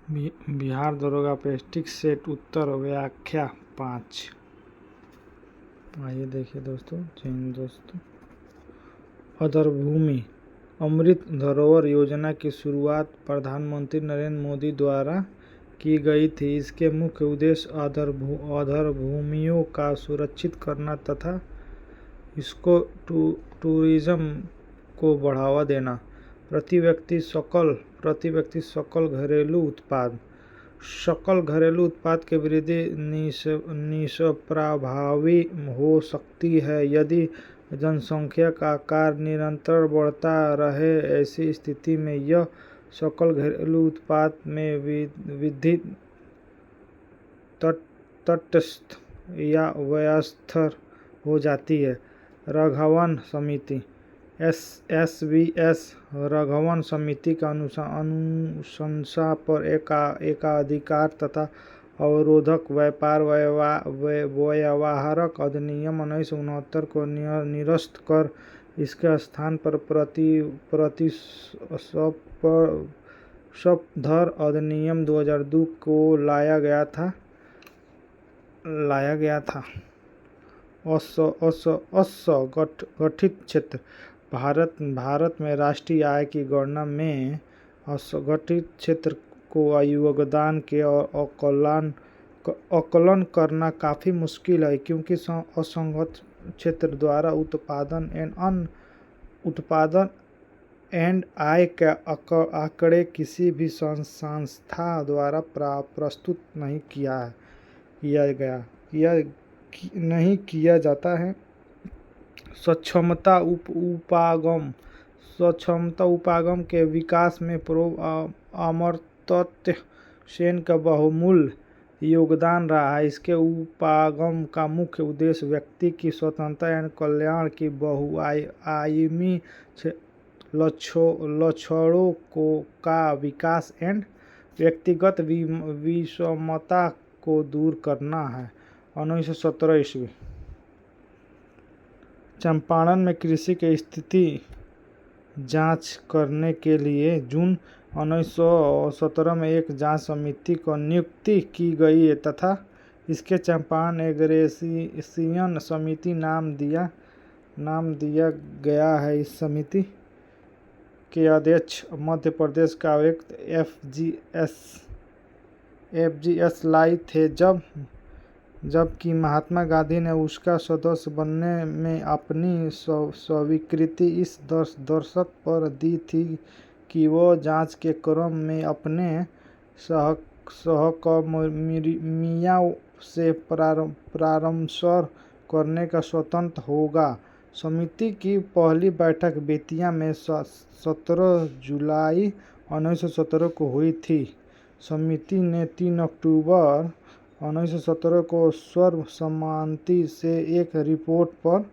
बिहार दरोगा peptic set उत्तर व्याख्या 5। आइए देखिए दोस्तों। जय हिंद दोस्तों। अधरभूमि अमृत धरोहर योजना की शुरुआत प्रधानमंत्री नरेंद्र मोदी द्वारा की गई थी। इसके मुख्य उद्देश्य अधरभूमियों का सुरक्षित करना तथा इसको टूरिज्म को बढ़ावा देना। प्रति व्यक्ति सकल घरेलू उत्पाद की वृद्धि निष्प्रभावी हो सकती है यदि जनसंख्या का आकार निरंतर बढ़ता रहे। ऐसी स्थिति में यह सकल घरेलू उत्पाद में वृद्धि तटस्थ या व्यस्तर हो जाती है। राघवन समिति SVS राघवन समिति का अनुशंसा पर एकाधिकार तथा अवरोधक व्यापार व्यवहारक अधिनियम 1969 को निरस्त कर इसके स्थान पर प्रतिस्पर्धा अधिनियम 2002 को लाया गया था। असंगठित क्षेत्र भारत में राष्ट्रीय आय की गणना में असंगठित क्षेत्र को योगदान के आकलन करना काफ़ी मुश्किल है, क्योंकि असंगठित क्षेत्र द्वारा उत्पादन एंड आय के आंकड़े किसी भी संस्था द्वारा प्रस्तुत नहीं किया जाता है। सक्षमता उपागम के विकास में अमर्त्य सेन का बहुमूल्य योगदान रहा है। इसके उपागम का मुख्य उद्देश्य व्यक्ति की स्वतंत्रता एवं कल्याण की बहुआयामी लक्षणों का विकास एवं व्यक्तिगत विषमता को दूर करना है। 1917 ईस्वी चंपारण में कृषि की स्थिति जांच करने के लिए जून 1917 में एक जांच समिति को नियुक्ति की गई तथा इसके चंपारण एग्रेसियन समिति नाम दिया गया है। इस समिति के अध्यक्ष मध्य प्रदेश का आयुक्त FGS लाई थे, जबकि महात्मा गांधी ने उसका सदस्य बनने में अपनी स्वीकृति इस दर्शक पर दी थी कि वो जांच के क्रम में अपने सहकर्मियों से परामर्श करने का स्वतंत्र होगा। समिति की पहली बैठक बेतिया में 17 जुलाई 1917 को हुई थी। समिति ने 3 अक्टूबर 1917 को सर्वसम्मति से एक रिपोर्ट पर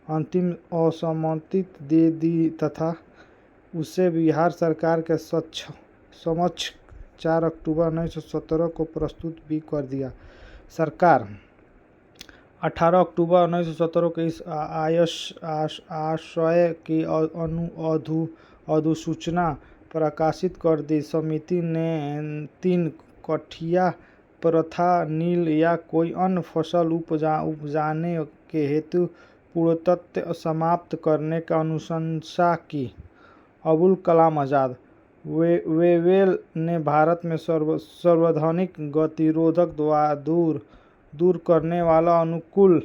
अंतिम असहमति दे दी तथा उसे बिहार सरकार के समक्ष 4 अक्टूबर 1917 को प्रस्तुत भी कर दिया। सरकार 18 अक्टूबर 1917 को इस आशय की अधिसूचना प्रकाशित कर दी। समिति ने 3 कठिया प्रथा, नील या कोई अन्य फसल उपजाने के हेतु पूर्णतः समाप्त करने का अनुशंसा की। अबुल कलाम आज़ाद वेवेल ने भारत में सार्वजनिक गतिरोध दूर करने वाला अनुकूल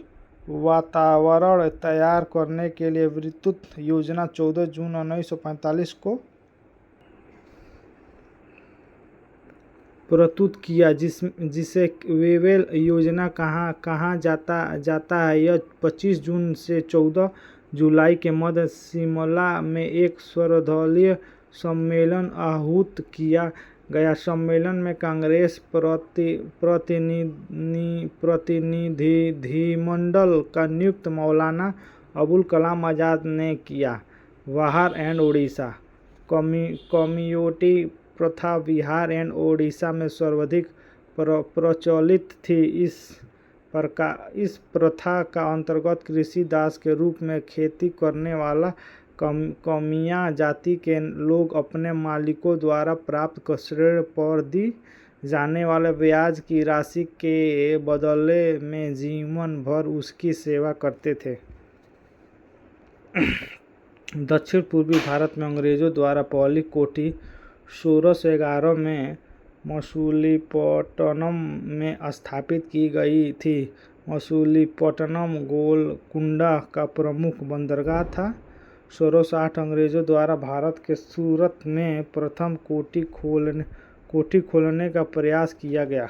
वातावरण तैयार करने के लिए विस्तृत योजना 14 जून 1945 को प्रस्तुत किया, जिसे वेवेल योजना कहा जाता है। यह 25 जून से 14 जुलाई के मध्य शिमला में एक सर्वदलीय सम्मेलन आहूत किया गया। सम्मेलन में कांग्रेस प्रतिनिधिमंडल का नियुक्त मौलाना अबुल कलाम आज़ाद ने किया। बिहार एवं उड़ीसा कम्युनिटी प्रथा बिहार एवं ओडिशा में सर्वाधिक प्रचलित थी। इस प्रथा का अंतर्गत कृषि दास के रूप में खेती करने वाला कमियां जाति के लोग अपने मालिकों द्वारा प्राप्त श्रेय पर जाने वाले ब्याज की राशि के बदले में जीवन भर उसकी सेवा करते थे। दक्षिण पूर्वी भारत में अंग्रेजों द्वारा पहली कोठी 1611 में मछलीपट्टनम में स्थापित की गई थी। मछलीपट्टनम गोलकुंडा का प्रमुख बंदरगाह था। 1608 अंग्रेजों द्वारा भारत के सूरत में प्रथम कोठी खोलने का प्रयास किया गया।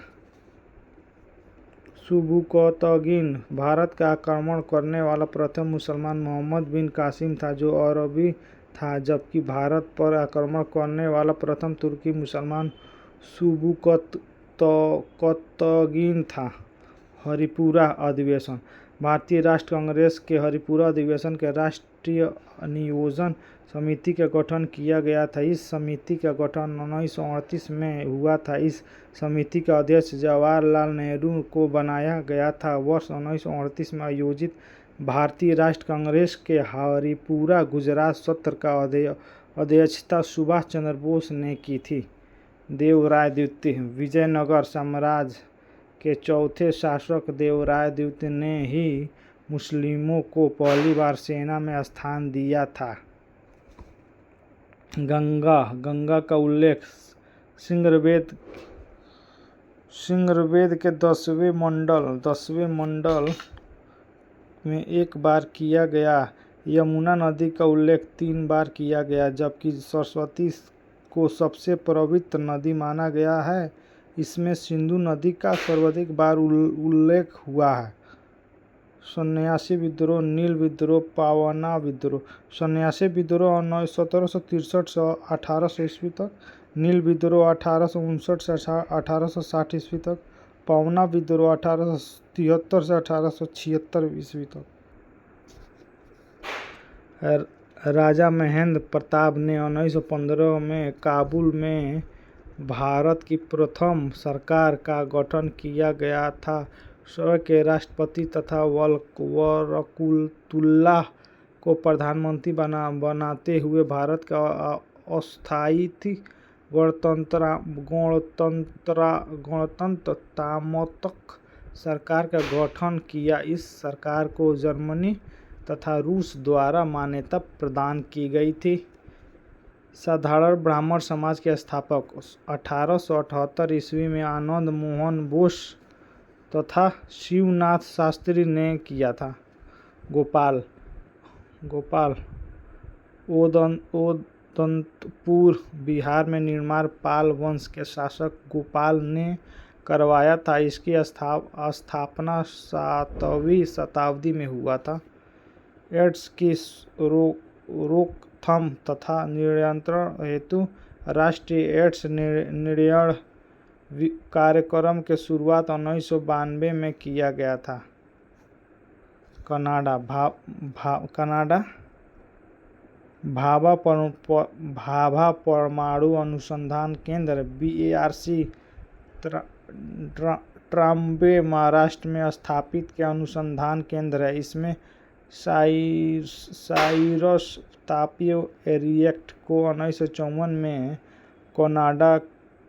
सुबुकतगिन भारत का आक्रमण करने वाला प्रथम मुसलमान मोहम्मद बिन कासिम था, जो अरबी था, जबकि भारत पर आक्रमण करने वाला प्रथम तुर्की मुसलमान सुबुकतगिन था। हरिपुरा अधिवेशन भारतीय राष्ट्र कांग्रेस के हरिपुरा अधिवेशन के राष्ट्रीय नियोजन समिति का गठन किया गया था। इस समिति का गठन 1938 में हुआ था। इस समिति का अध्यक्ष जवाहरलाल नेहरू को बनाया गया था। वर्ष 1938 में आयोजित भारतीय राष्ट्र कांग्रेस के हरिपुरा गुजरात सत्र का अध्यक्षता सुभाष चंद्र बोस ने की थी। देवराय द्वितीय विजयनगर साम्राज्य के चौथे शासक देवराय द्वितीय ने ही मुस्लिमों को पहली बार सेना में स्थान दिया था। गंगा का उल्लेख सिंहवेद के 10वें मंडल में एक बार किया गया। यमुना नदी का उल्लेख 3 बार किया गया, जबकि सरस्वती को सबसे पवित्र नदी माना गया है। इसमें सिंधु नदी का सर्वाधिक बार उल्लेख हुआ है। सन्यासी विद्रोह, नील विद्रोह, पावना विद्रोह। सन्यासी विद्रोह 1763 से 1800 ईस्वी तक, नील विद्रोह 1859 से 1860 ईस्वी तक, पावना विद्रोह 1873 से 1876 ईस्वी तक। राजा महेंद्र प्रताप ने 1915 में काबुल में भारत की प्रथम सरकार का गठन किया गया था। स्वयं के राष्ट्रपति तथा वरकतुल्लाह को प्रधानमंत्री बनाते हुए भारत का अस्थायी गणतंत्रात्मक सरकार का गठन किया। इस सरकार को जर्मनी तथा रूस द्वारा मान्यता प्रदान की गई थी। साधारण ब्राह्मण समाज के स्थापक 1878 ईस्वी में आनंद मोहन बोस तथा शिवनाथ शास्त्री ने किया था। गोपाल ओदंतपुर बिहार में निर्माण पाल वंश के शासक गोपाल ने करवाया था। इसकी स्थापना 7वीं शताब्दी में हुआ था। एड्स की रोकथाम तथा नियंत्रण हेतु राष्ट्रीय एड्स निर्णय कार्यक्रम के शुरुआत 1992 में किया गया था। कनाडा भाभा परमाणु अनुसंधान केंद्र BARC ट्राम्बे महाराष्ट्र में स्थापित के अनुसंधान केंद्र है। इसमें साइरस तापीय रिएक्टर को 1954 में कनाडा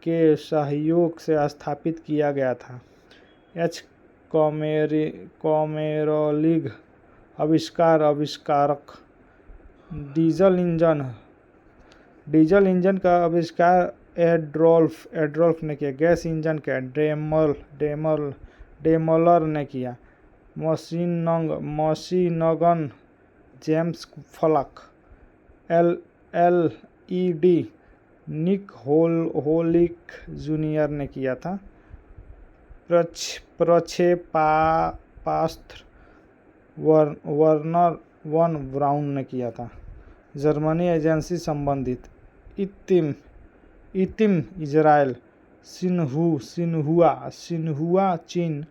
के सहयोग से स्थापित किया गया था। कॉमेरोलिग आविष्कारक डीजल इंजन का आविष्कार एडोल्फ ने किया। गैस इंजन का डेमलर ने किया। Machine gun James flock. LED निक होलिक जूनियर ने किया था। प्रक्षेपास्त्र वर्नर वन ब्राउन ने किया था। जर्मनी एजेंसी संबंधित इतिम इजराइल, सिन्हुआ चीन,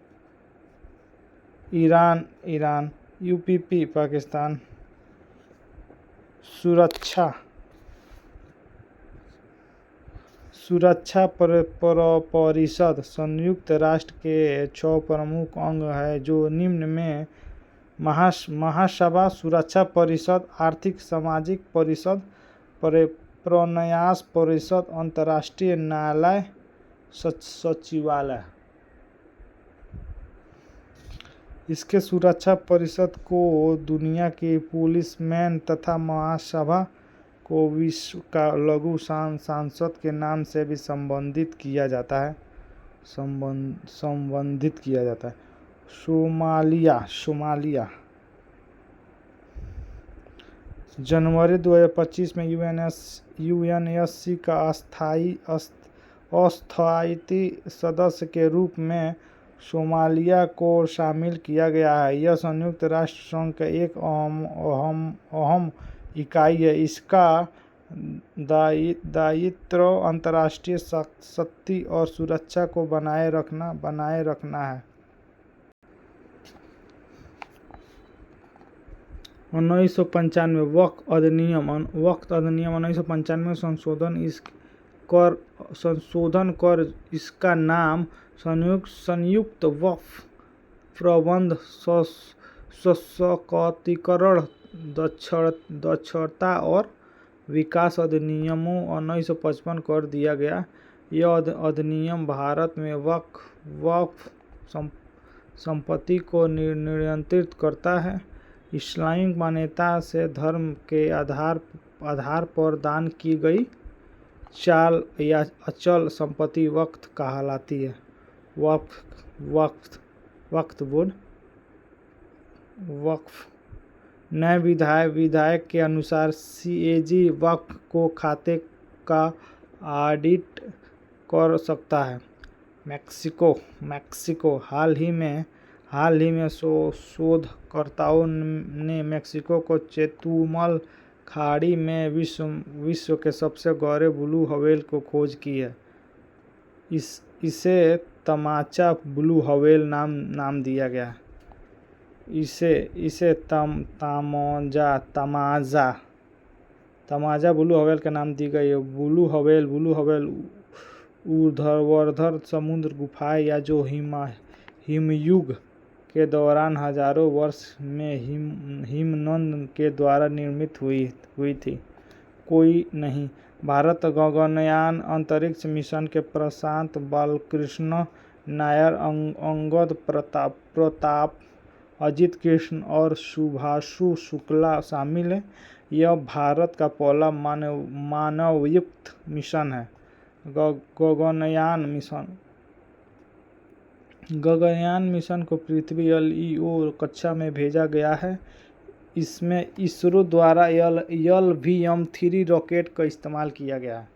ईरान UPP पाकिस्तान। सुरक्षा परिषद संयुक्त राष्ट्र के 6 प्रमुख अंग है, जो निम्न में महासभा, सुरक्षा परिषद, आर्थिक सामाजिक परिषद, प्रन्यास परिषद, अंतर्राष्ट्रीय न्यायालय, सचिवालय। इसके सुरक्षा परिषद को दुनिया की पुलिसमैन तथा महासभा को विश्व का लघु सांसद के नाम से भी संबोधित किया जाता है। सोमालिया जनवरी 2025 में यूएनएससी का अस्थायी सदस्य के रूप में सोमालिया को शामिल किया गया है। यह संयुक्त राष्ट्र संघ का एक अहम इकाई है। इसका दायित्व अंतर्राष्ट्रीय शांति और सुरक्षा को बनाए रखना है। 1995 वक्फ अधिनियम 1995 संशोधन कर इसका नाम संयुक्त वक्फ प्रबंध सशक्तिकरण दक्षता और विकास अधिनियम 1955 कर दिया गया। यह अधिनियम भारत में वक्फ संपत्ति को नियंत्रित करता है। इस्लामिक मान्यता से धर्म के आधार पर दान की गई चाल या अचल संपत्ति वक्फ कहलाती है। वक्फ नए विधायक के अनुसार सीएजी वक्फ को खाते का ऑडिट कर सकता है। मैक्सिको हाल ही में शोधकर्ताओं ने मैक्सिको को चेतुमल खाड़ी में विश्व के सबसे गहरे ब्लू व्हेल को खोज की है। इसे तमाचा ब्लू व्हेल नाम दिया गया है। इसे तमाजा ब्लू व्हेल का नाम दी गई है। ब्लू व्हेल ऊर्ध्वाधर समुद्र गुफाएं या जो हिमयुग के दौरान हजारों वर्ष में हिमनद के द्वारा निर्मित हुई थी। कोई नहीं। भारत गगनयान अंतरिक्ष मिशन के प्रशांत बालकृष्ण नायर, अंगद प्रताप, अजित कृष्ण और शुभांशु शुक्ला शामिल है। यह भारत का पहला मानवयुक्त मिशन है। गगनयान मिशन को पृथ्वी LEO कक्षा में भेजा गया है। इसमें इसरो द्वारा LVM-3 रॉकेट का इस्तेमाल किया गया है।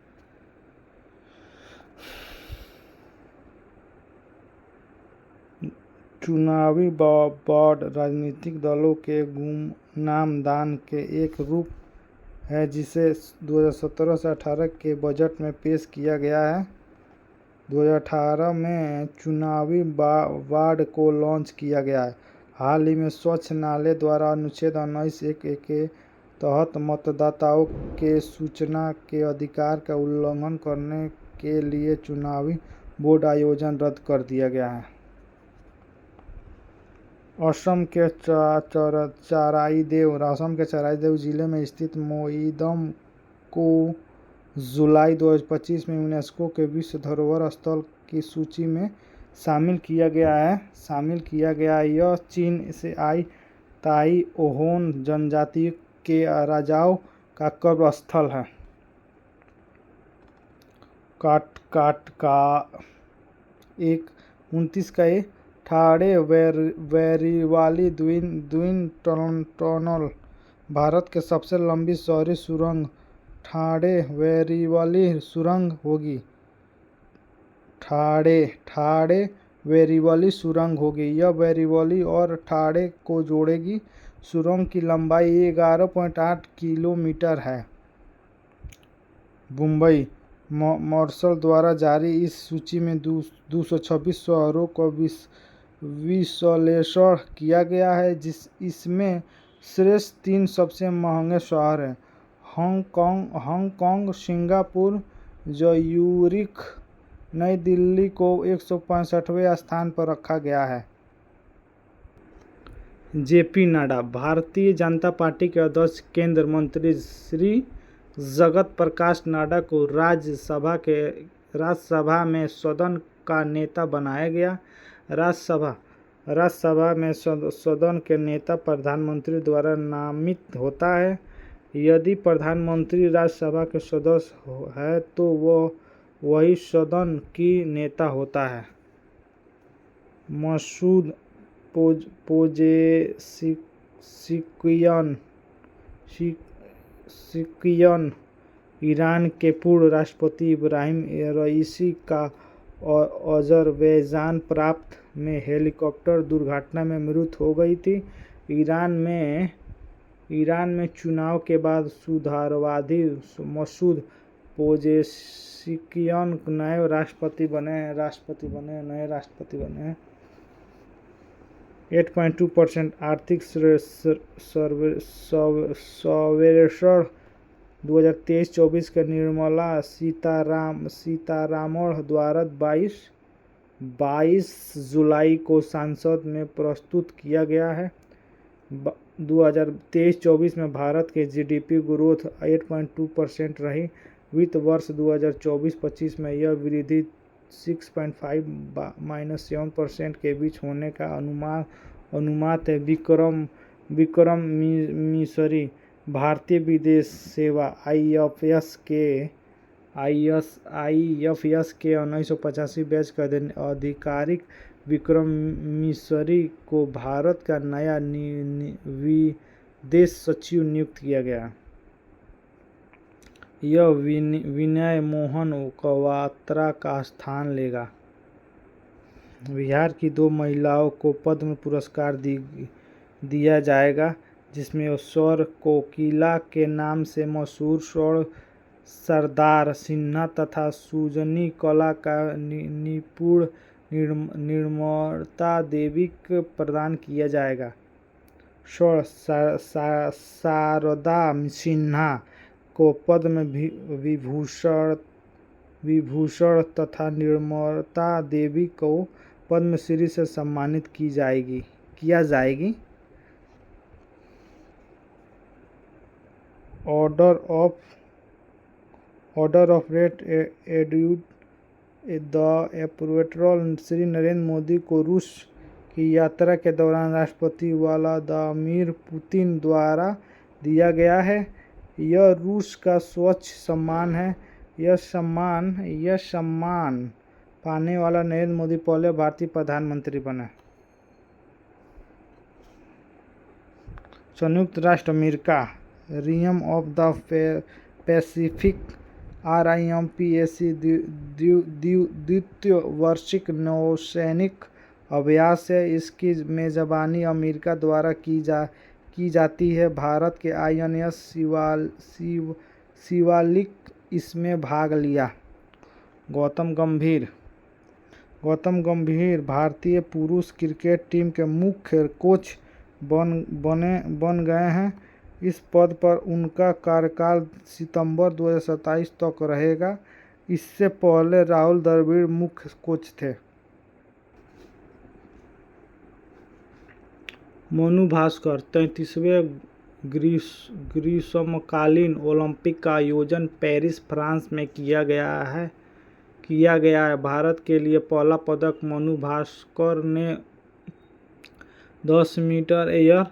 चुनावी बॉन्ड राजनीतिक दलों के गुमनाम दान के एक रूप है जिसे 2017 से 18 के बजट में पेश किया गया है। 2018 में चुनावी बॉन्ड को लॉन्च किया गया है। हाल ही में स्वच्छ न्यायालय द्वारा अनुच्छेद 19(1) के तहत मतदाताओं के सूचना के अधिकार का उल्लंघन करने के लिए चुनावी बॉन्ड आयोजन रद्द कर दिया गया है। असम के चराईदेव जिले में स्थित मोईदम को जुलाई 2025 में यूनेस्को के विश्व धरोहर स्थल की सूची में शामिल किया गया। यह चीन से आई ताई ओहोन जनजाति के राजाओं का कब्र स्थल है। एक 29 का ठाड़े वेरीवाली द्विन टनल भारत के सबसे लंबी शहरी सुरंग ठाड़े वेरीवाली सुरंग होगी। ठाड़े वेरीवाली सुरंग होगी। यह वेरीवाली और ठाड़े को जोड़ेगी। सुरंग की लंबाई 11.8 किलोमीटर है। मुंबई मार्शल द्वारा जारी इस सूची में 226 शहरों का विश्लेषण किया गया है। इसमें शीर्ष 3 सबसे महंगे शहर हैं: हांगकांग, सिंगापुर, ज्यूरिख। नई दिल्ली को 165वें स्थान पर रखा गया है। जेपी नड्डा भारतीय जनता पार्टी के अध्यक्ष केंद्रीय मंत्री श्री जगत प्रकाश नड्डा को राज्यसभा के राज्यसभा में सदन का नेता बनाया गया। राज्यसभा में सदन के नेता प्रधानमंत्री द्वारा नामित होता है। यदि प्रधानमंत्री राज्यसभा के सदस्य है तो वही सदन की नेता होता है। मसूद पेजेश्कियान ईरान के पूर्व राष्ट्रपति इब्राहिम रईसी का अज़रबैजान प्रांत में हेलीकॉप्टर दुर्घटना में मृत्यु हो गई थी। ईरान में चुनाव के बाद सुधारवादी मसूद पेजेश्कियान नए राष्ट्रपति बने। 8.2% आर्थिक सर्वेक्षण 2023-24 के निर्मला सीतारामन द्वारा 22 जुलाई को संसद में प्रस्तुत किया गया है। 2023-24 में भारत के जीडीपी ग्रोथ 8.2% रही। वित्त वर्ष 2024-25 में यह वृद्धि 6.5-7% के बीच होने का अनुमान है। विक्रम मिसरी भारतीय विदेश सेवा आईएफएस के 1985 बैच का आधिकारिक विक्रम मिसरी को भारत का नया विदेश सचिव नियुक्त किया गया। यह विनय मोहन क्वात्रा का स्थान लेगा। बिहार की 2 महिलाओं को पद्म पुरस्कार दिया जाएगा, जिसमें स्वर कोकिला के नाम से मशहूर स्वर्ण सरदार सिन्हा तथा सुजनी कला का निपुण निर्मलता देवी को प्रदान किया जाएगा। स्वर्ण शारदा सिन्हा को पद्म विभूषण तथा निर्मलता देवी को पद्मश्री से सम्मानित किया जाएगी। ऑर्डर ऑफ रेट एड्यूड द अप्रोवेट्रल श्री नरेंद्र मोदी को रूस की यात्रा के दौरान राष्ट्रपति व्लादिमीर पुतिन द्वारा दिया गया है। यह रूस का सर्वोच्च सम्मान है। यह सम्मान पाने वाला नरेंद्र मोदी पहले भारतीय प्रधानमंत्री बने। संयुक्त राष्ट्र America rim of the Pacific RIMPAC द्वितीय वार्षिक नौसैनिक अभ्यास है। इसकी मेजबानी अमेरिका द्वारा की जाती है। भारत के INS शिवालिक इसमें भाग लिया। गौतम गंभीर भारतीय पुरुष क्रिकेट टीम के मुख्य कोच बन गए हैं। इस पद पर उनका कार्यकाल सितंबर 2027 तक रहेगा। इससे पहले राहुल द्रविड़ मुख्य कोच थे। मनु भास्कर 33वें ग्रीष्मकालीन ओलंपिक का आयोजन पेरिस फ्रांस में किया गया है। भारत के लिए पहला पदक मनु भास्कर ने 10 मीटर एयर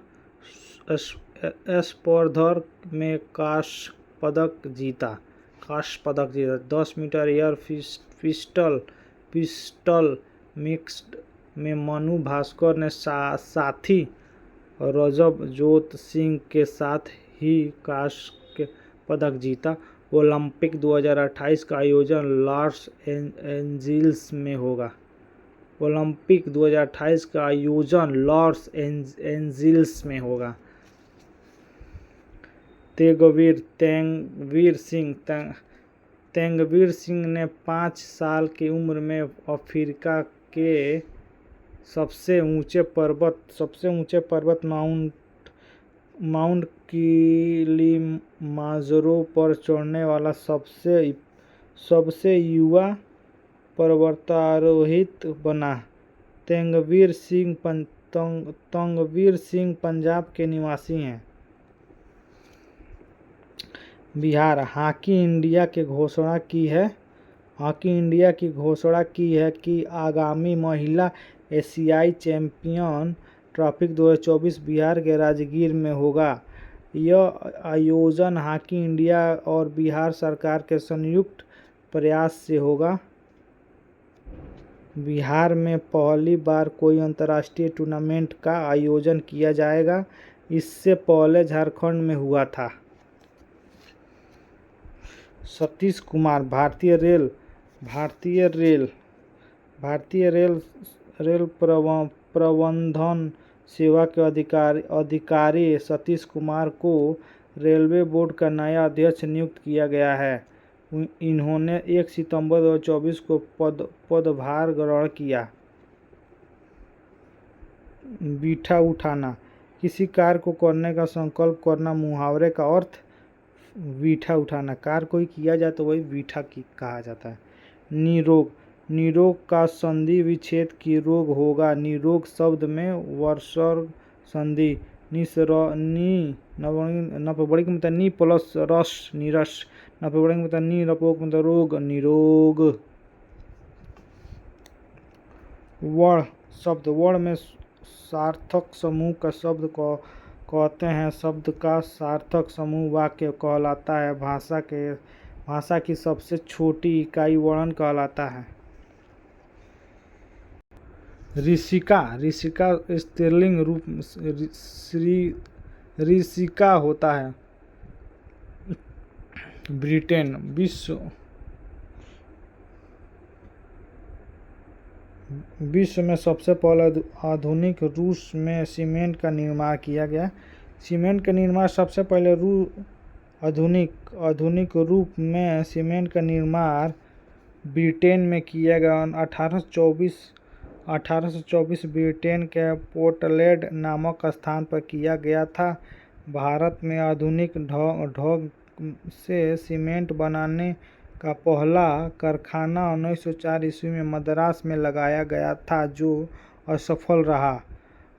स्पर्धा में कांस्य पदक जीता। 10 मीटर एयर पिस्टल मिक्स्ड में मनु भास्कर ने साथी रजबजोत सिंह के साथ ही कांस्य पदक जीता। ओलंपिक 2028 का आयोजन लॉस एंजिल्स में होगा। तेंगवीर सिंह ने 5 साल की उम्र में अफ्रीका के सबसे ऊंचे पर्वत माउंट किलिमांजारो पर चढ़ने वाला सबसे युवा पर्वतारोही बना। तंगवीर सिंह पंजाब के निवासी हैं। बिहार हॉकी इंडिया की घोषणा की है। हॉकी इंडिया की घोषणा की है कि आगामी महिला एशियाई चैंपियन ट्रॉफी 2024 बिहार के राजगीर में होगा। यह आयोजन हॉकी इंडिया और बिहार सरकार के संयुक्त प्रयास से होगा। बिहार में पहली बार कोई अंतर्राष्ट्रीय टूर्नामेंट का आयोजन किया जाएगा। इससे पहले झारखंड में हुआ था। सतीश कुमार भारतीय रेल प्रबंधन सेवा के अधिकारी सतीश कुमार को रेलवे बोर्ड का नया अध्यक्ष नियुक्त किया गया है। इन्होंने 1 सितंबर 2024 को पदभार ग्रहण किया। बीठा उठाना, किसी कार्य को करने का संकल्प करना। मुहावरे का अर्थ बीठा उठाना, कार्य कोई किया जाए तो वही बीठा कहा जाता है। निरोग का संधि विच्छेद की रोग होगा। निरोग शब्द में वर्सर्ग संधि नपबड़ी के मतलब नी प्लस रस निरस, नपबड़ी के मतलब नी रपोक मतलब रोग निरोग। वर्ण में सार्थक समूह का शब्द को कहते हैं। शब्द का सार्थक समूह वाक्य कहलाता है। भाषा की सबसे छोटी इकाई वर्ण कहलाता है। ऋषिका स्त्रीलिंग रूप ऋषिका होता है। ब्रिटेन विश्व में सबसे पहले आधुनिक रूस में सीमेंट का निर्माण किया गया। सीमेंट का निर्माण सबसे पहले आधुनिक रूप में सीमेंट का निर्माण ब्रिटेन में किया गया। 1824 ब्रिटेन के पोर्टलैंड नामक स्थान पर किया गया था। भारत में आधुनिक ढंग से सीमेंट बनाने का पहला कारखाना 1904 ईस्वी में मद्रास में लगाया गया था, जो असफल रहा।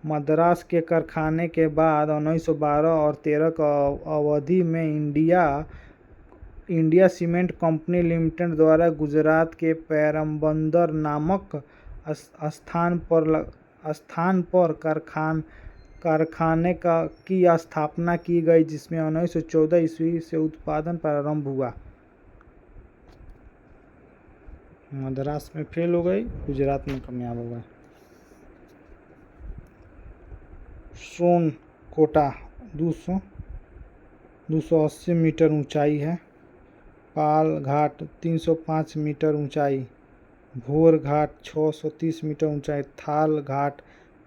मद्रास के कारखाने के बाद 1912 और 13 का अवधि में इंडिया सीमेंट कंपनी लिमिटेड द्वारा गुजरात के पेरम्बंदर नामक स्थान पर कारखाने की स्थापना की गई, जिसमें 1914 ईस्वी से उत्पादन प्रारंभ हुआ। मद्रास में फेल हो गई, गुजरात में कामयाब हो गए। सोनकोटा 280 मीटर ऊंचाई है। पाल घाट 305 मीटर ऊंचाई। भोर घाट 630 मीटर ऊंचाई। थाल घाट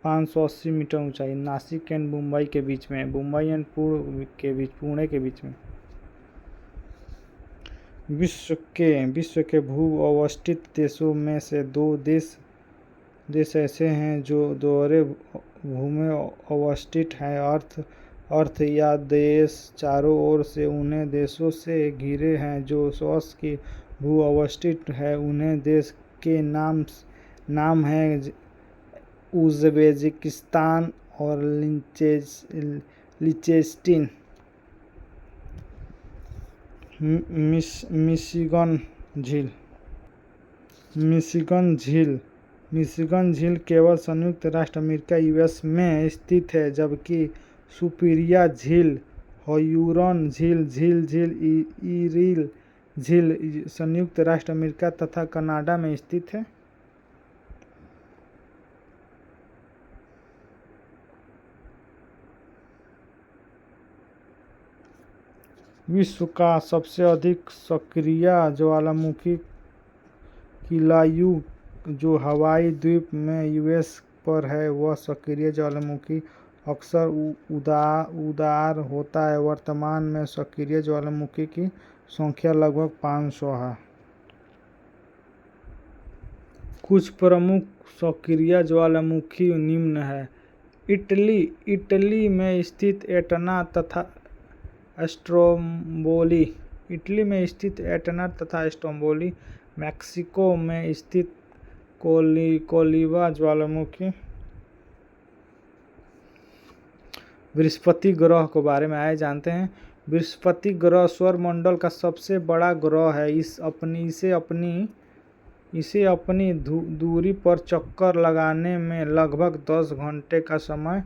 580 मीटर ऊंचाई। नासिक एंड मुंबई के बीच में, मुंबई एंड पुणे के बीच में। विश्व के भू अवस्थित देशों में से 2 देश ऐसे हैं जो दोहरे भूमि अवस्थित हैं। अर्थ या देश चारों ओर से उन्हें देशों से घिरे हैं। जो स्वश की भू अवस्थित है उन्हें देश के नाम हैं उज़्बेकिस्तान और लिechtenstein। मिशिगन झील केवल संयुक्त राष्ट्र अमेरिका यूएस में स्थित है, जबकि सुपीरियर झील, हयूरॉन झील, ईरिल झील संयुक्त राष्ट्र अमेरिका तथा कनाडा में स्थित है। विश्व का सबसे अधिक सक्रिय ज्वालामुखी किलायू जो हवाई द्वीप में यूएस पर है, वह सक्रिय ज्वालामुखी अक्सर उदार होता है। वर्तमान में सक्रिय ज्वालामुखी की संख्या लगभग 500 है। कुछ प्रमुख सक्रिय ज्वालामुखी निम्न है। इटली में स्थित एटना तथा स्ट्रोम्बोली। मैक्सिको में स्थित कोलिवा ज्वालामुखी। बृहस्पति ग्रह के बारे में आए जानते हैं। बृहस्पति ग्रह सौरमंडल का सबसे बड़ा ग्रह है। इसे अपनी इसे अपनी दूरी पर चक्कर लगाने में लगभग 10 घंटे का समय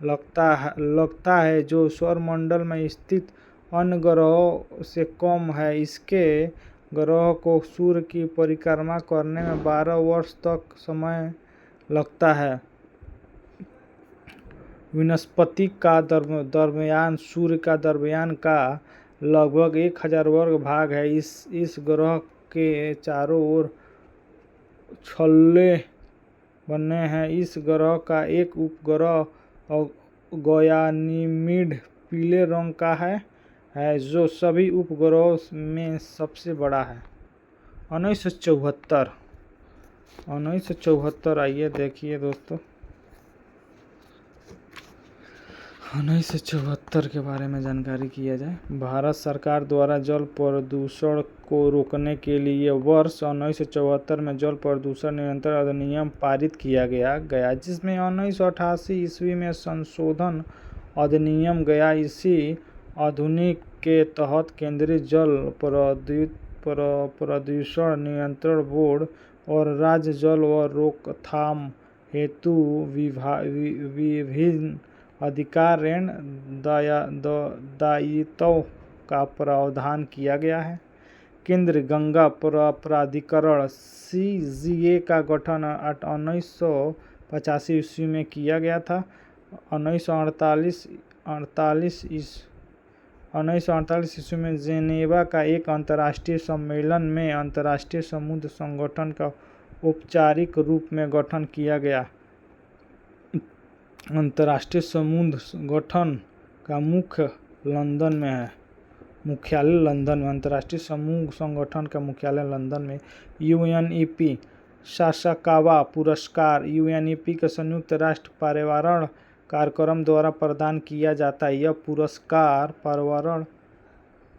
लगता है, जो सौरमंडल में स्थित अन्य ग्रहों से कम है। इसके ग्रह को सूर्य की परिक्रमा करने में 12 वर्ष तक समय लगता है। बृहस्पति का द्रव्यमान सूर्य का द्रव्यमान का लगभग 1000 वर्ग भाग है। इस ग्रह के चारों ओर छल्ले बने हैं। इस ग्रह का एक उपग्रह गयानीमिड पीले रंग का है, जो सभी उपग्रहों में सबसे बड़ा है। 1974 आइए देखिए दोस्तों, 1974 के बारे में जानकारी किया जाए। भारत सरकार द्वारा जल प्रदूषण को रोकने के लिए वर्ष 1974 में जल प्रदूषण नियंत्रण अधिनियम पारित किया गया, जिसमें 1988 ईस्वी में संशोधन अधिनियम गया। इसी अधिनियम के तहत केंद्रीय जल प्रदूषण नियंत्रण बोर्ड और राज्य जल व रोकथाम हेतु विभिन्न अधिकार एवं दायित्वों का प्रावधान किया गया है। केंद्रीय गंगा प्राधिकरण CGA का गठन 1985 ईस्वी में किया गया था। 1948 ईस्वी में जेनेवा का एक अंतर्राष्ट्रीय सम्मेलन में अंतर्राष्ट्रीय समुद्र संगठन का औपचारिक रूप में गठन किया गया। अंतर्राष्ट्रीय समुद्र संगठन का मुख्यालय लंदन में अंतर्राष्ट्रीय समुद्र संगठन का मुख्यालय लंदन में। UNEP सासाकावा पुरस्कार UNEP के संयुक्त राष्ट्र पर्यावरण कार्यक्रम द्वारा प्रदान किया जाता है। यह पुरस्कार पर्यावरण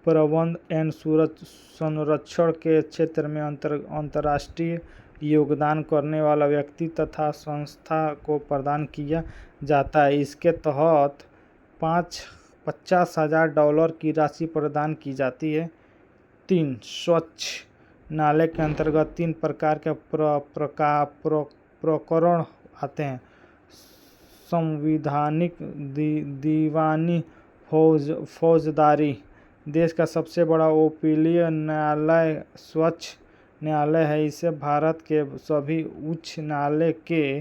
प्रबंधन एवं संरक्षण के क्षेत्र में अंतर्राष्ट्रीय योगदान करने वाला व्यक्ति तथा संस्था को प्रदान किया जाता है। इसके तहत $50,000 की राशि प्रदान की जाती है। 3 स्वच्छ नाले के अंतर्गत 3 प्रकार के प्रकरण आते हैं: संवैधानिक, दीवानी, फौजदारी। देश का सबसे बड़ा अपीलीय न्यायालय स्वच्छ न्यायालय है। इसे भारत के सभी उच्च न्यायालय के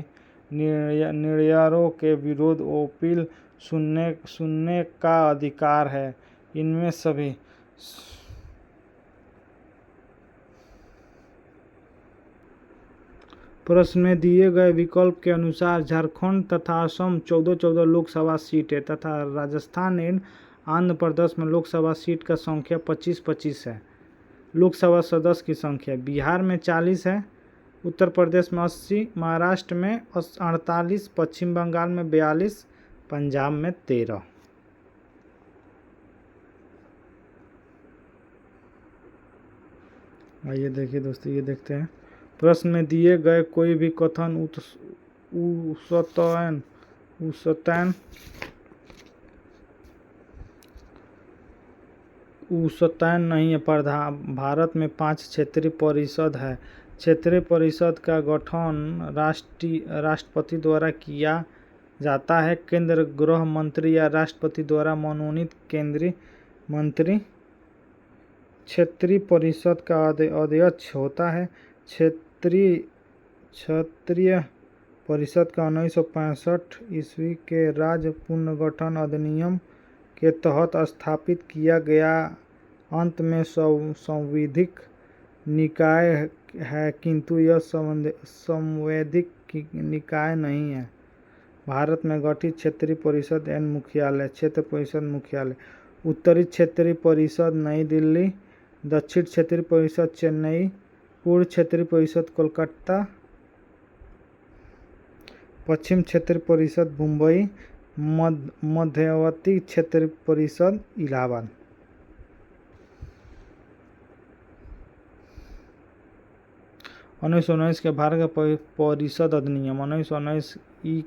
निर्णयों के विरुद्ध अपील सुनने का अधिकार है। इनमें सभी प्रश्न में दिए गए विकल्प के अनुसार झारखंड तथा असम 14 लोकसभा सीट है तथा राजस्थान एवं आंध्र प्रदेश में लोकसभा सीट का संख्या 25 है। लोकसभा सदस्य की संख्या बिहार में 40 है, उत्तर प्रदेश में 80, महाराष्ट्र में 48, पश्चिम बंगाल में 42, पंजाब में 13। आइए देखिए दोस्तों, ये देखते हैं। प्रश्न में दिए गए कोई भी कथन उस्तैन नहीं है। भारत में 5 क्षेत्रीय परिषद है। क्षेत्रीय परिषद का गठन राष्ट्रपति द्वारा किया जाता है। केंद्रीय गृह मंत्री या राष्ट्रपति द्वारा मनोनीत केंद्रीय मंत्री क्षेत्रीय परिषद का अध्यक्ष होता है। क्षेत्रीय परिषद का 1965 ईस्वी के राज्य पुनर्गठन अधिनियम के तहत स्थापित किया गया। अंत में संवैधानिक निकाय है, किंतु यह संवैधानिक निकाय नहीं है। भारत में गठित क्षेत्रीय परिषद एवं मुख्यालय। क्षेत्र परिषद मुख्यालय: उत्तरी क्षेत्रीय परिषद नई दिल्ली, दक्षिण क्षेत्रीय परिषद चेन्नई, पूर्व क्षेत्रीय परिषद कोलकाता, पश्चिम क्षेत्रीय परिषद मुंबई, मध्यवर्ती क्षेत्रीय परिषद इलाहाबाद। 1919 के भारत परिषद अधिनियम। 1919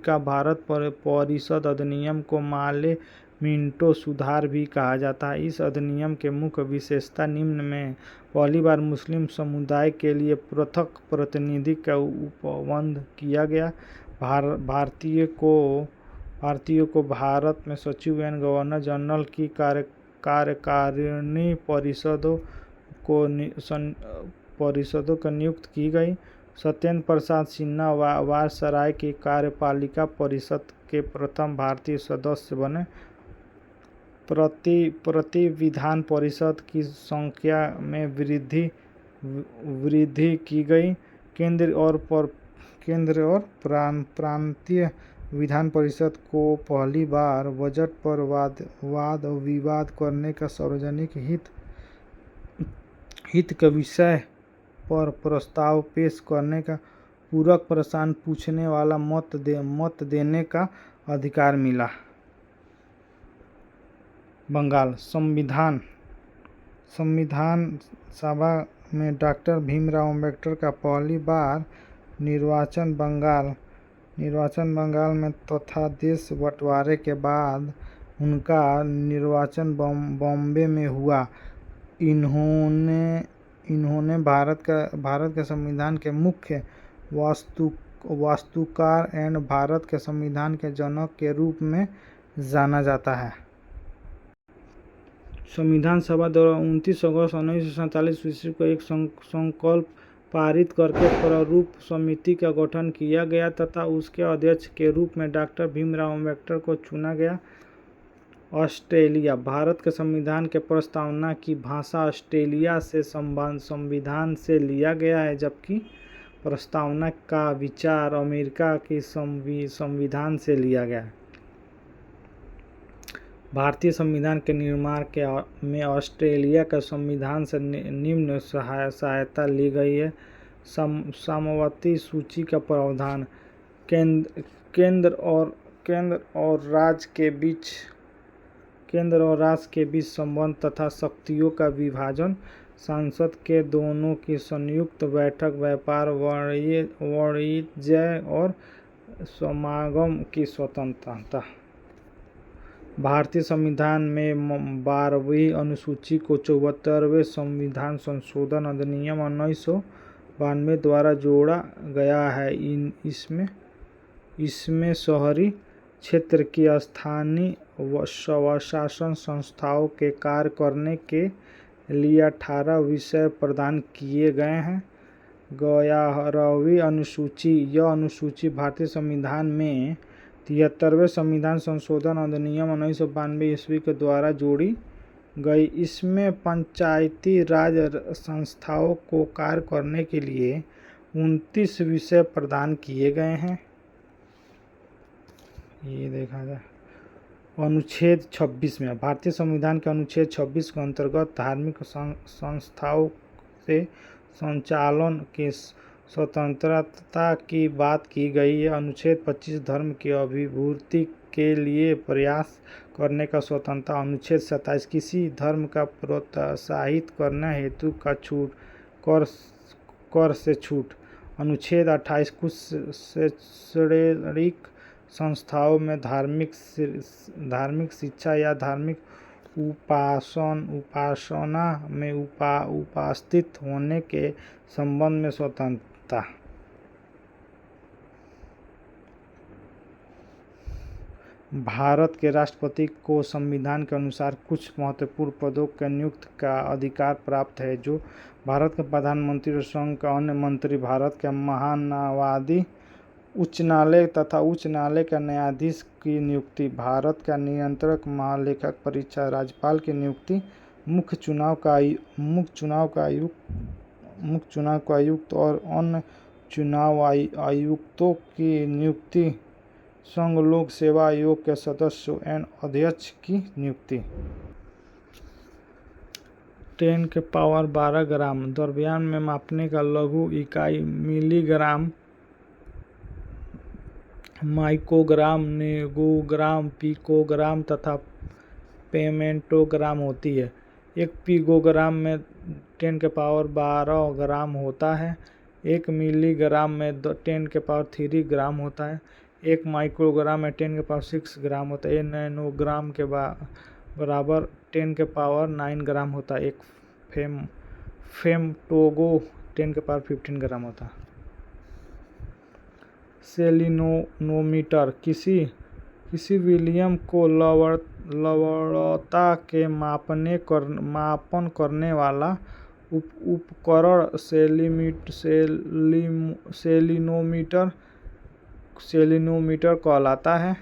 का भारत परिषद अधिनियम को माले मिंटो सुधार भी कहा जाता है। इस अधिनियम के मुख्य विशेषता निम्न में पहली बार मुस्लिम समुदाय के लिए पृथक प्रतिनिधि का उपबंध किया गया। भारतीयों को भारत में सचिव एवं गवर्नर जनरल की कार्यकारिणी परिषदों को नियुक्त की गई। सत्येंद्र प्रसाद सिन्हा वायसराय की कार्यपालिका परिषद के प्रथम भारतीय सदस्य बने। प्रति विधान परिषद की संख्या में वृद्धि की गई। केंद्र और प्रांतीय विधान परिषद को पहली बार बजट पर वाद विवाद करने का सार्वजनिक हित के विषय पर प्रस्ताव पेश करने का पूरक प्रश्न पूछने वाला मत देने का अधिकार मिला। बंगाल संविधान सभा में डॉक्टर भीमराव अम्बेडकर का पहली बार निर्वाचन बंगाल में तथा देश बंटवारे के बाद उनका निर्वाचन बॉम्बे में हुआ। इन्होंने भारत के संविधान के मुख्य वास्तुकार एवं भारत के संविधान के जनक के रूप में जाना जाता है। संविधान सभा द्वारा 29 अगस्त 1947 ईस्वी को एक संकल्प पारित करके प्रारूप समिति का गठन किया गया तथा उसके अध्यक्ष के रूप में डॉक्टर भीमराव अम्बेडकर को चुना गया। ऑस्ट्रेलिया भारत के संविधान के प्रस्तावना की भाषा ऑस्ट्रेलिया से संविधान से लिया गया है, जबकि प्रस्तावना का विचार अमेरिका के संविधान से लिया गया है। भारतीय संविधान के निर्माण में ऑस्ट्रेलिया के संविधान से निम्न सहायता ली गई है। सामवती सूची का प्रावधान केंद्र और राज्य के बीच संबंध तथा शक्तियों का विभाजन, संसद के दोनों की संयुक्त बैठक, व्यापार, वाणिज्य और समागम की स्वतंत्रता। भारतीय संविधान में 12वीं अनुसूची को 74वें संविधान संशोधन अधिनियम 1992 द्वारा जोड़ा गया है। इसमें शहरी क्षेत्र की स्थानीय स्वशासन संस्थाओं के कार्य करने के लिए 18 विषय प्रदान किए गए हैं। 11वीं अनुसूची यह अनुसूची भारतीय संविधान में 73वें संविधान संशोधन अधिनियम 1992 ईस्वी के द्वारा जोड़ी गई। इसमें पंचायती राज संस्थाओं को कार्य करने के लिए 29 विषय प्रदान किए गए हैं। ये देखा जाए अनुच्छेद 26 में भारतीय संविधान के अनुच्छेद 26 के अंतर्गत धार्मिक संस्थाओं से संचालन की स्वतंत्रता की बात की गई है। अनुच्छेद 25 धर्म की अभिवृद्धि के लिए प्रयास करने का स्वतंत्रता। अनुच्छेद 27 किसी धर्म का प्रोत्साहित करने हेतु का कर से छूट। अनुच्छेद 28 कुछ शैक्षणिक संस्थाओं में धार्मिक शिक्षा या धार्मिक उपासना में उपस्थित होने के संबंध में स्वतंत्रता। भारत के राष्ट्रपति को संविधान के अनुसार कुछ महत्वपूर्ण पदों के नियुक्ति का अधिकार प्राप्त है, जो भारत के प्रधानमंत्री और संघ के अन्य मंत्री, भारत के महान्यायवादी, उच्च न्यायालय तथा उच्च न्यायालय के न्यायाधीश की नियुक्ति, भारत का नियंत्रक, महालेखक, परीक्षा, राज्यपाल की नियुक्ति, मुख्य चुनाव का आयुक्त और अन्य चुनाव आयुक्तों की नियुक्ति, संघ लोक सेवा आयोग के सदस्यों एवं अध्यक्ष की नियुक्ति। टेन के पावर 12 ग्राम द्रव्यमान में मापने का लघु इकाई मिलीग्राम, माइक्रोग्राम, नेगोग्राम, पिकोग्राम तथा पेमेंटोग्राम होती है। एक पिकोग्राम में 10 के पावर 12 ग्राम होता है। 1 मिलीग्राम में 10 के पावर 3 ग्राम होता है। 1 माइक्रोग्राम में 10⁻6 ग्राम होता है। 1 नैनोग्राम के बराबर 10⁻9 ग्राम होता है। एक फेमटोगो 10⁻15 ग्राम होता है। सेलिनोमीटर किसी विलियम को लवणता के मापन करने वाला उपकरण सेलिनोमीटर कहलाता है।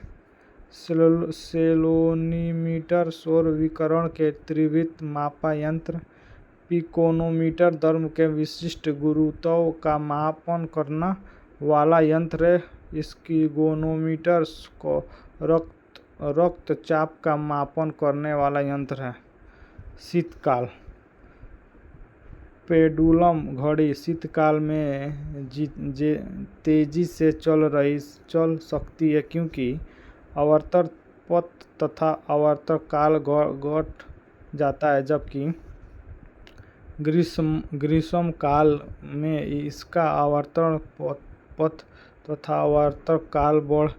सेलोनीमीटर सौर विकिरण के तीव्रता मापा यंत्र। पिकोनोमीटर द्रव्य के विशिष्ट गुरुत्व का मापन करने वाला यंत्र है। स्फिगोमीटर रक्तचाप का मापन करने वाला यंत्र है। शीतकाल पेंडुलम घड़ी शीतकाल में तेजी से चल सकती है क्योंकि आवर्तन पथ तथा आवर्तन काल घट जाता है, जबकि ग्रीष्म काल में इसका आवर्तन पथ तथा आवर्तन काल बढ़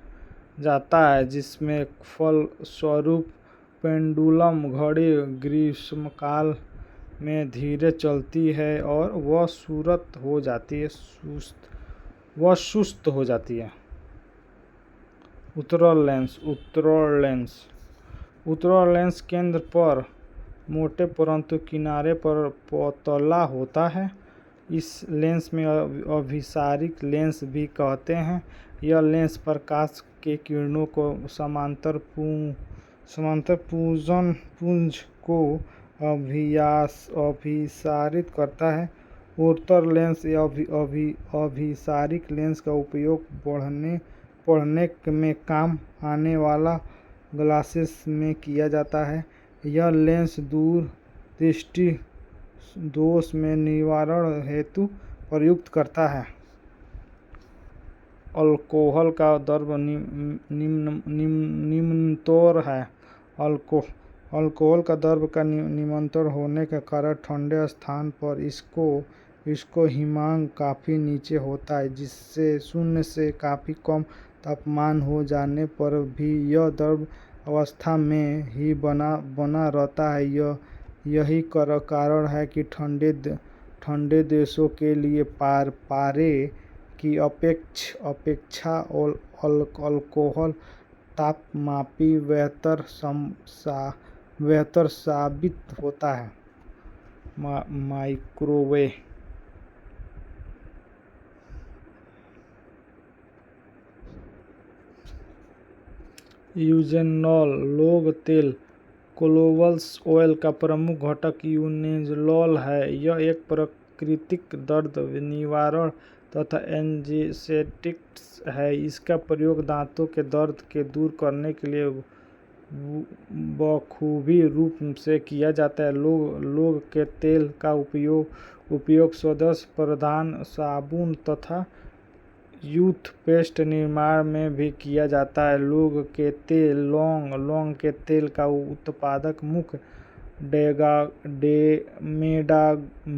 जाता है, जिसमें फलस्वरूप पेंडुलम घड़ी ग्रीष्मकाल में धीरे चलती है और वह सुस्त हो जाती है। उत्तल लेंस केंद्र पर मोटे परंतु किनारे पर पतला होता है। इस लेंस में अभिसारित लेंस भी कहते हैं। यह लेंस प्रकाश के किरणों को समांतर पुंज को अभिसारित करता है। उत्तल लेंस या अभिसारित लेंस का उपयोग पढ़ने में काम आने वाला ग्लासेस में किया जाता है। यह लेंस दूर दृष्टि दोष में निवारण हेतु प्रयुक्त करता है। अल्कोहल का द्रव्य निम्नतर है। अल्कोहल का द्रव्य का निम्नतर होने के कारण ठंडे स्थान पर इसको हिमांक काफी नीचे होता है, जिससे शून्य से काफी कम तापमान हो जाने पर भी यह द्रव अवस्था में ही बना रहता है। यही कारण है कि ठंडे देशों के लिए पारे की अपेक्षा अल्कोहल तापमापी बेहतर साबित होता है। माइक्रोवेव यूजेनॉल लौंग तेल कोलोवल्स ऑयल का प्रमुख घटक यूजेनॉल है। यह एक प्राकृतिक दर्द निवारक तथा एंजेसेप्टिक है। इसका प्रयोग दांतों के दर्द के दूर करने के लिए बखूबी रूप से किया जाता है। लौंग के तेल का उपयोग सौंदर्य प्रसाधन, साबुन तथा टूथपेस्ट निर्माण में भी किया जाता है। लौंग के तेल का उत्पादन मुख्य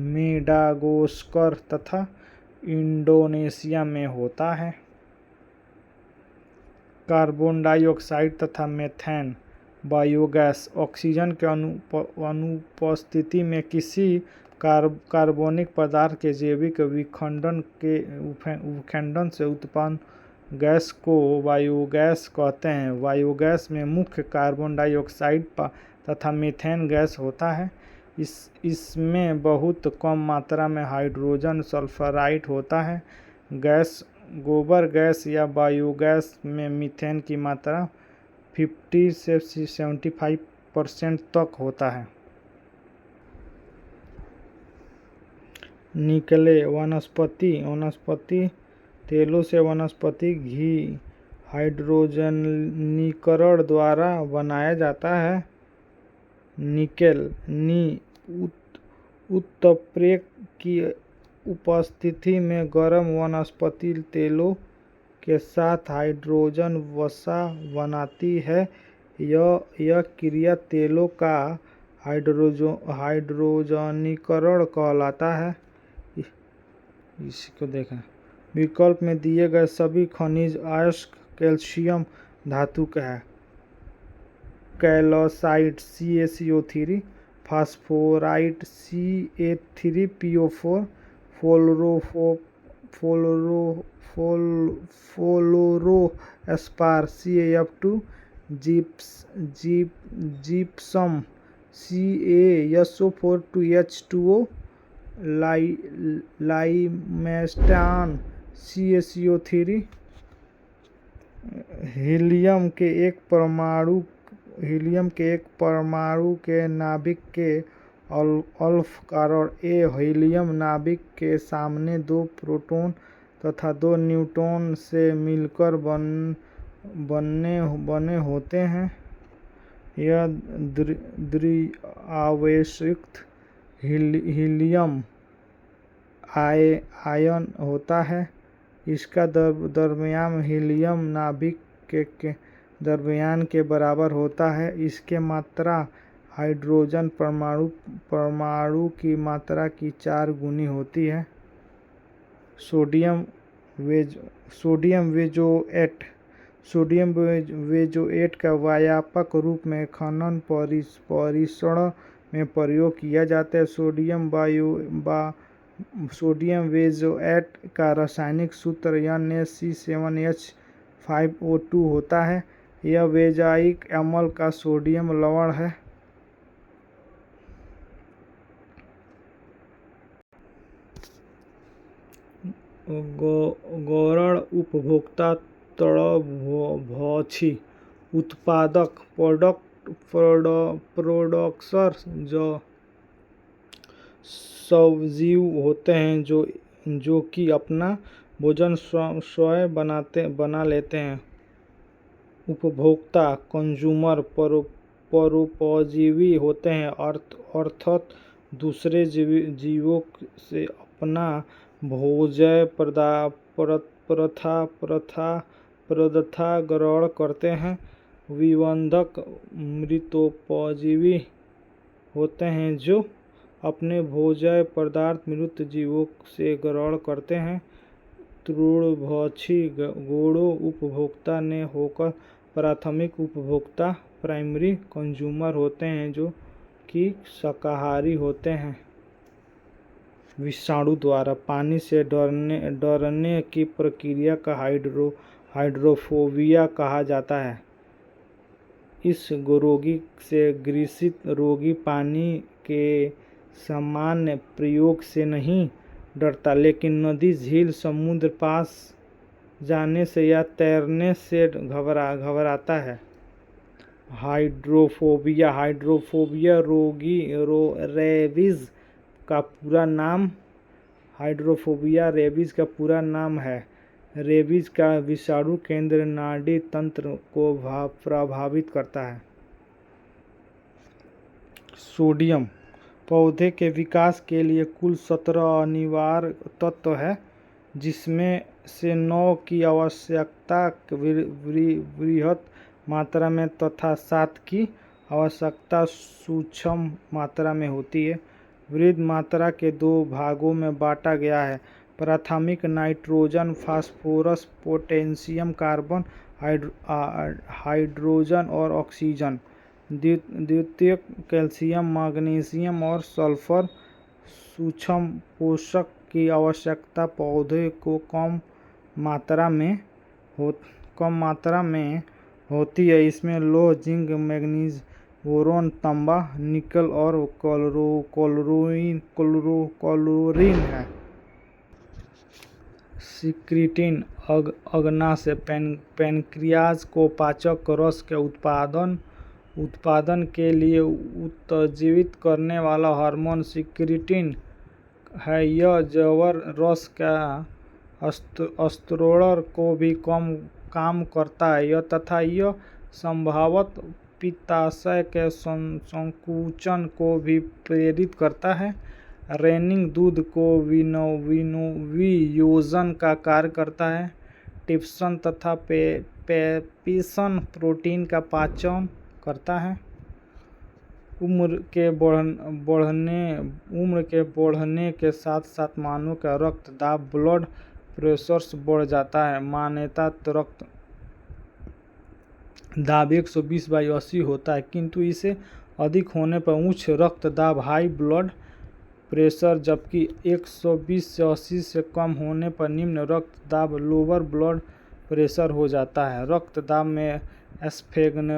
मेडागास्कर तथा इंडोनेशिया में होता है। कार्बन डाइऑक्साइड तथा मीथेन बायोगैस ऑक्सीजन के अनुपस्थिति में किसी कार्बनिक पदार्थ के जैविक विखंडन से उत्पन्न गैस को बायोगैस कहते हैं। बायोगैस में मुख्य कार्बन डाइऑक्साइड तथा मीथेन गैस होता है। इसमें बहुत कम मात्रा में हाइड्रोजन सल्फाइड होता है। गोबर गैस या बायोगैस में मीथेन की मात्रा 50 से 75% तक होता है। निकले वनस्पति तेलों से वनस्पति घी हाइड्रोजनीकरण द्वारा बनाया जाता है। निकेल उत्प्रेरक की उपस्थिति में गर्म वनस्पति तेलों के साथ हाइड्रोजन वसा बनाती है। यह क्रिया तेलों का हाइड्रोजनीकरण कहलाता है। इसको देखें। विकल्प में दिए गए सभी खनिज अयस्क कैल्शियम धातु का है। Calcite CaCO3, फास्फोराइट Ca3PO4, फ्लोरोस्पार CaF2, gypsum CaSO4 लाइमेस्टान CaCO3। Helium के एक परमाणु के नाभिक के अल्फा कारण हीलियम नाभिक के सामने 2 प्रोटॉन तथा 2 न्यूट्रॉन से मिलकर बने होते हैं। यह द्विआवेशयुक्त हीलियम आयन होता है। इसका द्रव्यमान हीलियम नाभिक के द्रव्यमान के बराबर होता है। इसकी मात्रा हाइड्रोजन परमाणु की मात्रा की 4 गुनी होती है। सोडियम बेंजोएट का व्यापक रूप में खनन परीक्षण में प्रयोग किया जाता है। सोडियम बेंजोएट का रासायनिक सूत्र NaC7H5O2 होता है। यह बेंजोइक अम्ल का सोडियम लवण है। गौण उपभोक्ता तृणभोजी उत्पादक प्रोड्यूसर सजीव होते हैं जो कि अपना भोजन स्वयं बना लेते हैं। उपभोक्ता कंज्यूमर परोपजीवी होते हैं अर्थात दूसरे जीवों से अपना भोज्य पदार्थ ग्रहण करते हैं। विबंधक मृतोपजीवी होते हैं जो अपने भोज्य पदार्थ मृत जीवों से ग्रहण करते हैं। तृणभोजी गौण उपभोक्ता ने होकर प्राथमिक उपभोक्ता प्राइमरी कंज्यूमर होते हैं जो कि शाकाहारी होते हैं। विषाणु द्वारा पानी से डरने की प्रक्रिया का हाइड्रोफोबिया कहा जाता है। इस रोगी से ग्रसित रोगी पानी के सामान्य प्रयोग से नहीं डरता, लेकिन नदी, झील, समुद्र पास जाने से या तैरने से घबराता है। हाइड्रोफोबिया रोगी रेबीज का पूरा नाम है। रेबीज का विषाणु केंद्र नाड़ी तंत्र को प्रभावित करता है। सोडियम पौधे के विकास के लिए कुल 17 अनिवार्य तत्व है, जिसमें से 9 की आवश्यकता बृहत मात्रा में तथा 7 की आवश्यकता सूक्ष्म मात्रा में होती है। बृहत मात्रा के 2 भागों में बांटा गया है: प्राथमिक nitrogen, phosphorus, potassium, carbon, hydrogen और ऑक्सीजन। द्वितीयक कैल्शियम, मैग्नीशियम और सल्फर। सूक्ष्म पोषक की आवश्यकता पौधे को कम मात्रा में होती है। इसमें लौह, जिंक, मैंगनीज, बोरोन, तांबा, निकल और क्लोरीन है। सिक्रीटिन अग्नाशय पैनक्रियाज को पाचक रस के उत्पादन के लिए उत्तेजित करने वाला हार्मोन सिक्रीटिन है। यह जवर रस का स्त्रोण को भी काम करता है तथा यह संभवतः पित्ताशय के संकुचन को भी प्रेरित करता है। रेनिन दूध को वियोजन का कार्य करता है। ट्रिप्सिन तथा पेप्सिन प्रोटीन का पाचन करता है। उम्र के बढ़ने के साथ साथ मानव का रक्त दाब ब्लड प्रेशर बढ़ जाता है। मान्यता दाब 120/80 होता है, किंतु इसे अधिक होने पर उच्च रक्तदाब हाई ब्लड प्रेशर, जबकि 120 से 80 से कम होने पर निम्न रक्तदाब लोअर ब्लड प्रेशर हो जाता है। रक्तदाब में स्फेग्नोमीटर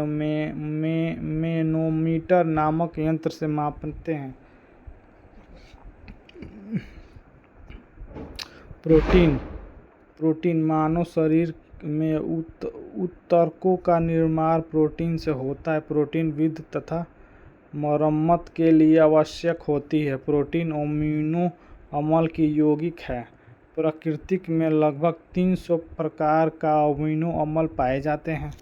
नामक यंत्र से मापते हैं। प्रोटीन मानव शरीर में ऊतकों का निर्माण प्रोटीन से होता है। प्रोटीन वृद्धि तथा मरम्मत के लिए आवश्यक होती है। प्रोटीन अमीनो अम्ल की यौगिक है। प्रकृति में लगभग 300 प्रकार का अमीनो अम्ल पाए जाते हैं।